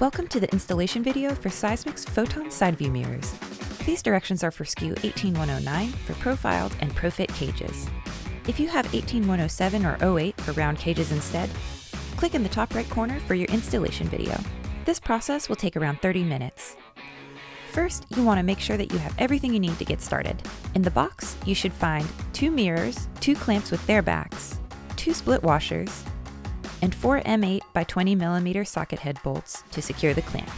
Welcome to the installation video for Seizmik's Photon Side Mirrors. These directions are for SKU 18109 for profiled and profit cages. If you have 18107 or 08 for round cages instead, click in the top right corner for your installation video. This process will take around 30 minutes. First, you want to make sure that you have everything you need to get started. In the box, you should find 2 mirrors, 2 clamps with their backs, 2 split washers, and 4 M8 by 20mm socket head bolts to secure the clamp.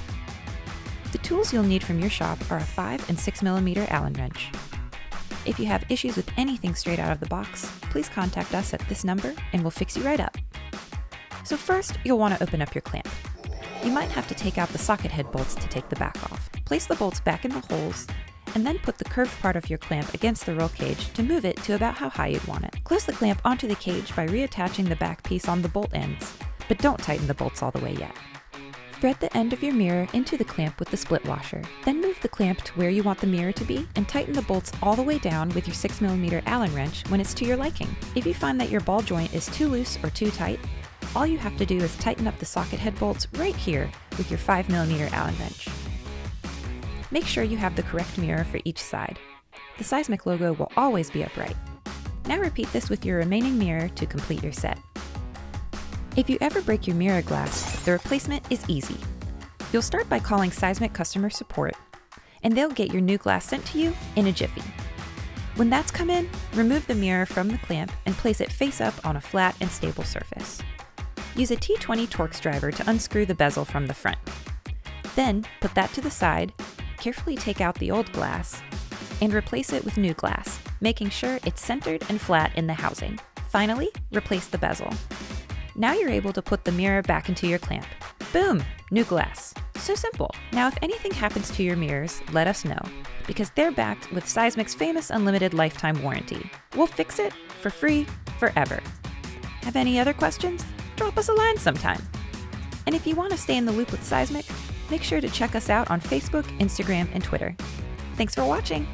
The tools you'll need from your shop are a 5 and 6mm Allen wrench. If you have issues with anything straight out of the box, please contact us at this number and we'll fix you right up. So first, you'll want to open up your clamp. You might have to take out the socket head bolts to take the back off. Place the bolts back in the holes, and then put the curved part of your clamp against the roll cage to move it to about how high you'd want it. Close the clamp onto the cage by reattaching the back piece on the bolt ends, but don't tighten the bolts all the way yet. Thread the end of your mirror into the clamp with the split washer. Then move the clamp to where you want the mirror to be and tighten the bolts all the way down with your 6mm Allen wrench when it's to your liking. If you find that your ball joint is too loose or too tight, all you have to do is tighten up the socket head bolts right here with your 5mm Allen wrench. Make sure you have the correct mirror for each side. The Seizmik logo will always be upright. Now repeat this with your remaining mirror to complete your set. If you ever break your mirror glass, the replacement is easy. You'll start by calling Seizmik customer support, and they'll get your new glass sent to you in a jiffy. When that's come in, remove the mirror from the clamp and place it face up on a flat and stable surface. Use a T20 Torx driver to unscrew the bezel from the front. Then, put that to the side, carefully take out the old glass, and replace it with new glass, making sure it's centered and flat in the housing. Finally, replace the bezel. Now you're able to put the mirror back into your clamp. Boom! New glass. So simple. Now if anything happens to your mirrors, let us know, because they're backed with Seizmik's famous unlimited lifetime warranty. We'll fix it for free, forever. Have any other questions? Drop us a line sometime. And if you want to stay in the loop with Seizmik, make sure to check us out on Facebook, Instagram, and Twitter. Thanks for watching!